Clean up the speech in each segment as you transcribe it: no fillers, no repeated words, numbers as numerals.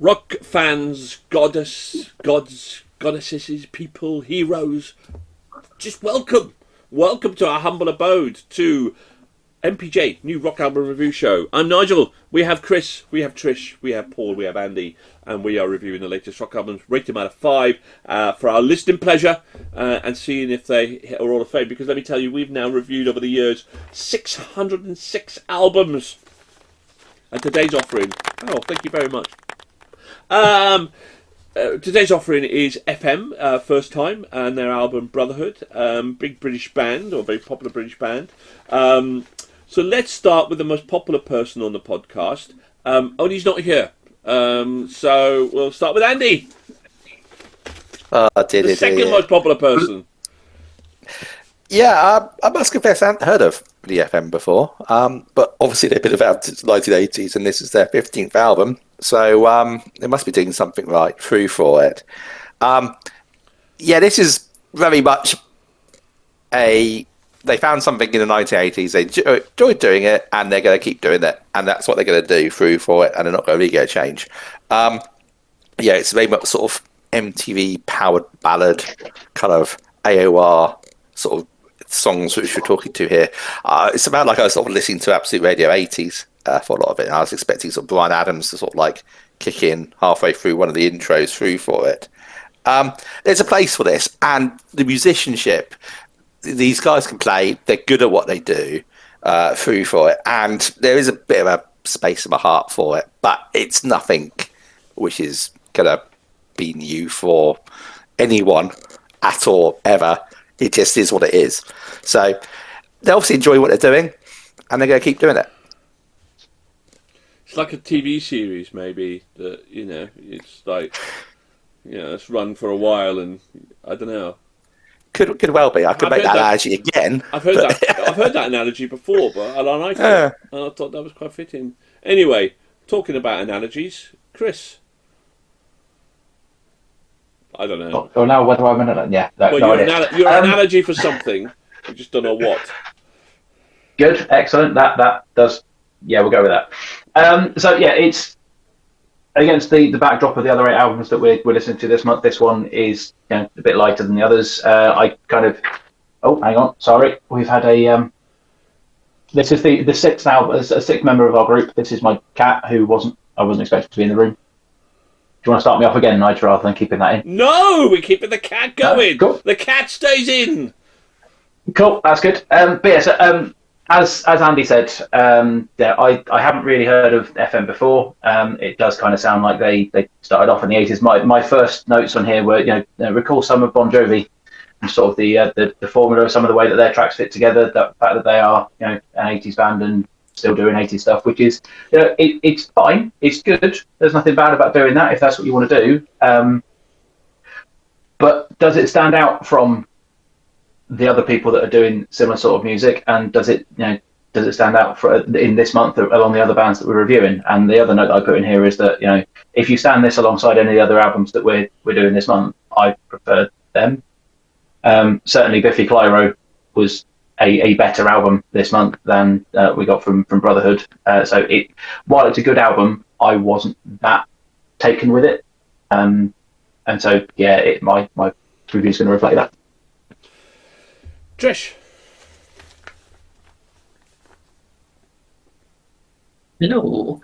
Rock fans, goddesses, people, heroes, just welcome to our humble abode, to MPJ, New Rock Album Review Show. I'm Nigel, we have Chris, we have Trish, we have Paul, we have Andy, and we are reviewing the latest rock albums, rated them out of 5, for our listening pleasure, and seeing if they are all of fame, because let me tell you, we've now reviewed over the years 606 albums, and today's offering, thank you very much. Today's offering is FM, first time, and their album Brotherhood, big British band, or very popular British band. So let's start with the most popular person on the podcast. Only he's not here. So we'll start with Andy. The second most popular person. Yeah, I must confess I hadn't heard of the FM before, but obviously they've been about since the 1980s, and this is their 15th album, so they must be doing something right through for it. This is very much they found something in the 1980s, they enjoyed doing it, and they're going to keep doing it, and that's what they're going to do through for it, and they're not going to really get a change. It's very much sort of MTV-powered ballad, kind of AOR sort of songs which we're talking to here. It's about like I was sort of listening to Absolute Radio 80s for a lot of it, and I was expecting sort of Bryan Adams to sort of like kick in halfway through one of the intros through for it. There's a place for this, and the musicianship, these guys can play, they're good at what they do through for it, and there is a bit of a space in my heart for it, but it's nothing which is going to be new for anyone at all, ever. It just is what it is. So they obviously enjoy what they're doing, and they're going to keep doing it. It's like a TV series, maybe, that, it's like, it's run for a while, and I don't know. Could well be. I could make that analogy again. I've heard that analogy before, but I liked it. And I thought that was quite fitting. Anyway, talking about analogies, Chris. I don't know. Oh, now whether I'm an yeah. Well, you're an analogy for something. We just don't know what. Good, excellent. That does. Yeah, we'll go with that. It's against the backdrop of the other 8 albums that we're listening to this month. This one is a bit lighter than the others. I kind of. Oh, hang on. Sorry, we've had a. This is the 6th album. A 6th member of our group. This is my cat, who I wasn't expecting to be in the room. Do you want to start me off again, Nigel, rather than keeping that in? No, we're keeping the cat going. Cool. The cat stays in. Cool, that's good. As Andy said, I haven't really heard of FM before. It does kind of sound like they started off in the 80s. My first notes on here were, recall some of Bon Jovi, and sort of the formula of some of the way that their tracks fit together. The fact that they are, an 80s band and still doing 80s stuff, which is, it's fine, it's good. There's nothing bad about doing that if that's what you want to do. But does it stand out from the other people that are doing similar sort of music? And does it stand out in this month along the other bands that we're reviewing? And the other note that I put in here is that, if you stand this alongside any of the other albums that we're doing this month, I prefer them. Certainly Biffy Clyro was a better album this month than we got from Brotherhood. While it's a good album, I wasn't that taken with it. My review is going to reflect that. Trish. Hello.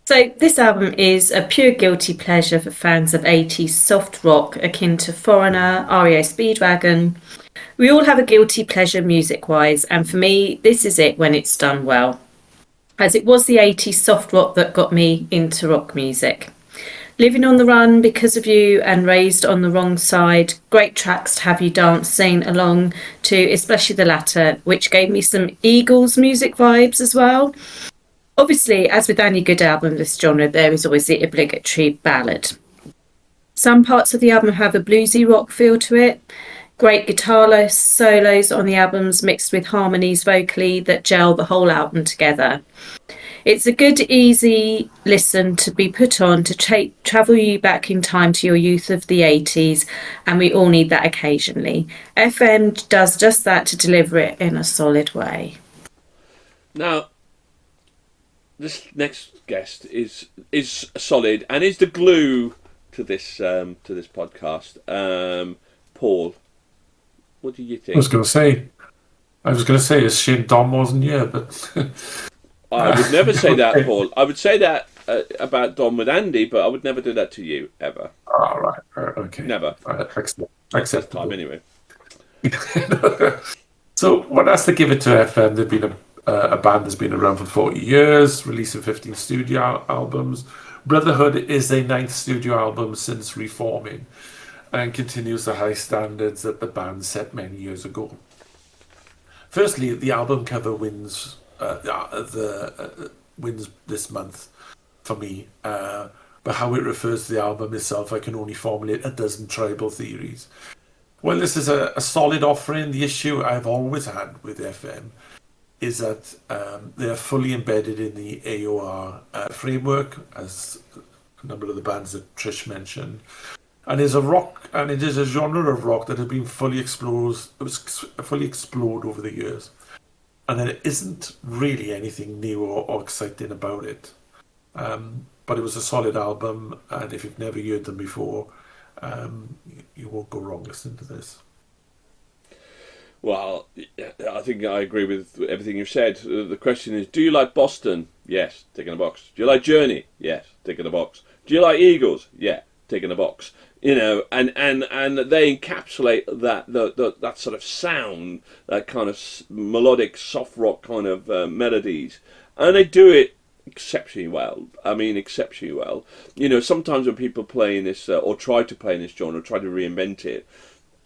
So this album is a pure guilty pleasure for fans of 80s soft rock akin to Foreigner, REO Speedwagon. We all have a guilty pleasure music-wise, and for me, this is it when it's done well. As it was the 80s soft rock that got me into rock music. Living on the Run, Because of You, and Raised on the Wrong Side, great tracks to have you dance, sing along to, especially the latter, which gave me some Eagles music vibes as well. Obviously, as with any good album of this genre, there is always the obligatory ballad. Some parts of the album have a bluesy rock feel to it. Great guitar solos on the albums mixed with harmonies vocally that gel the whole album together. It's a good, easy listen to be put on to travel you back in time to your youth of the 80s, and we all need that occasionally. FM does just that to deliver it in a solid way. Now, this next guest is solid and is the glue to this podcast. Paul, what do you think? I was going to say, it's a shame Dom wasn't here, but I would never say that, Paul. I would say that about Dom with Andy, but I would never do that to you ever. all right, okay, Never. Accept Time anyway. So one has to give it to FM. They've been a band that's been around for 40 years, releasing 15 studio albums. Brotherhood is their 9th studio album since reforming, and continues the high standards that the band set many years ago. Firstly, the album cover wins wins this month for me. But how it refers to the album itself, I can only formulate a dozen tribal theories. Well, this is a solid offering. The issue I've always had with FM is that they are fully embedded in the AOR framework, as a number of the bands that Trish mentioned. And it is a genre of rock that has been fully explored over the years. And there isn't really anything new or exciting about it. But it was a solid album, and if you've never heard them before, you won't go wrong listening to this. Well, I think I agree with everything you've said. The question is, do you like Boston? Yes, tick in a box. Do you like Journey? Yes, tick in a box. Do you like Eagles? Yeah, tick in a box. You know, and they encapsulate that sort of sound, that kind of melodic soft rock kind of melodies, and they do it exceptionally well. I mean, exceptionally well. You know, sometimes when people play in this or try to play in this genre, try to reinvent it,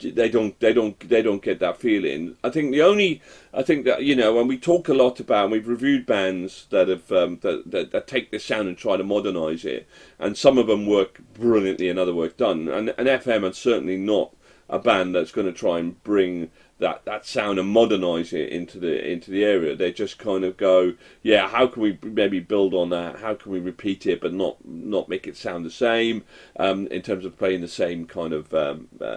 they don't get that feeling. I think that, you know, when we talk a lot about, and we've reviewed bands that have that take this sound and try to modernise it, and some of them work brilliantly and other work done. And FM are certainly not a band that's going to try and bring that sound and modernise it into the area. They just kind of go, yeah, how can we maybe build on that? How can we repeat it but not make it sound the same in terms of playing the same kind of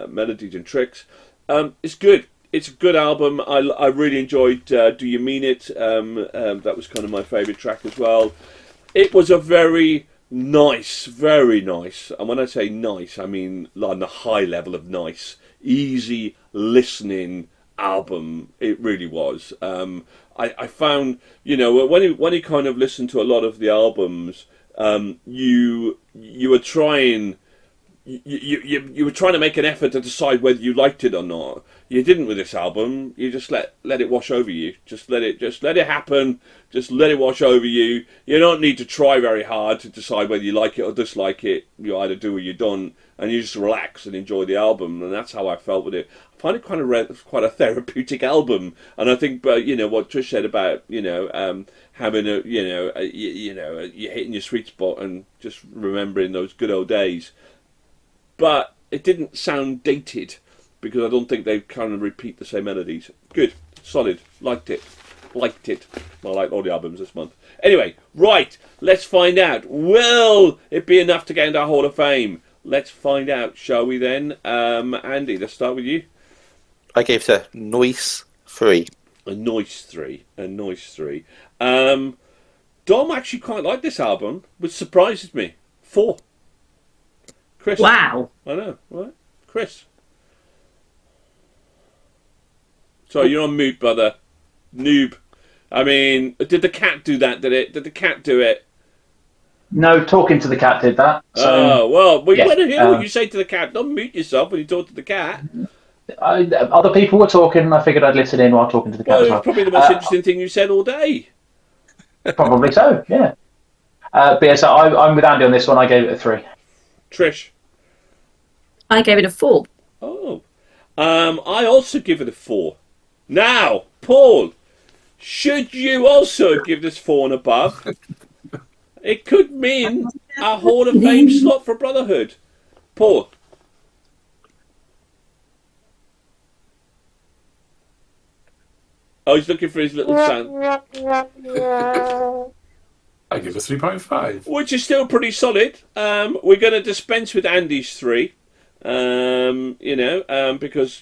melodies and tricks? It's good. It's a good album. I really enjoyed Do You Mean It? That was kind of my favourite track as well. It was a very nice, and when I say nice, I mean on the high level of nice, easy listening album. It really was. I found, you know, when you kind of listen to a lot of the albums, you were trying. You were trying to make an effort to decide whether you liked it or not. You didn't with this album. You just let it wash over you. Just let it happen. Just let it wash over you. You don't need to try very hard to decide whether you like it or dislike it. You either do or you don't, and you just relax and enjoy the album. And that's how I felt with it. I find it quite a therapeutic album. And I think, you know, what Trish said about, you know, having you're hitting your sweet spot and just remembering those good old days. But it didn't sound dated, because I don't think they kind of repeat the same melodies. Good, solid, liked it. I like all the albums this month. Anyway, right, let's find out. Will it be enough to get into our Hall of Fame? Let's find out, shall we then? Andy, let's start with you. I gave it a nice 3. A nice 3. Dom actually quite liked this album, which surprises me. 4. Chris. Wow. I know, right? Chris. Sorry, you're on mute, brother. Noob. I mean, did the cat do that, did it? Did the cat do it? No, talking to the cat did that. So, we yeah, want to hear what you say to the cat. Don't mute yourself when you talk to the cat. Other people were talking, and I figured I'd listen in while talking to the cat Well, as it well. was probably the most interesting thing you said all day. Probably so, yeah. But yeah, so I'm with Andy on this one. I gave it a 3. Trish. I gave it a 4. Oh. I also give it a 4. Now, Paul, should you also give this 4 and above? It could mean a Hall of Fame slot for Brotherhood. Paul. Oh, he's looking for his little sound. I give it 3.5. Which is still pretty solid. We're going to dispense with Andy's 3. Because,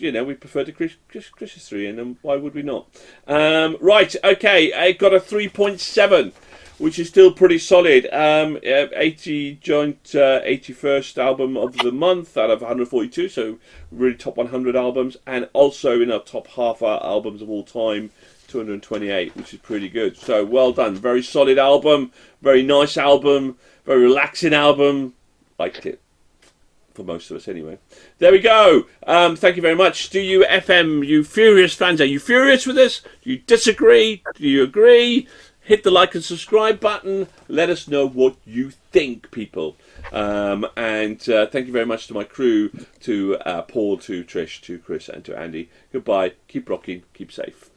we prefer to Chris's 3, and why would we not? Right, okay, I got a 3.7, which is still pretty solid. 80 joint 81st album of the month out of 142, so really top 100 albums, and also in our top half our albums of all time, 228, which is pretty good. So well done, very solid album, very nice album, very relaxing album. Liked it. For most of us anyway. There we go. Thank you very much. Do you FM, you furious fans, are you furious with this? Do you disagree? Do you agree? Hit the like and subscribe button. Let us know what you think, people. And thank you very much to my crew, to Paul, to Trish, to Chris, and to Andy. Goodbye. Keep rocking. Keep safe.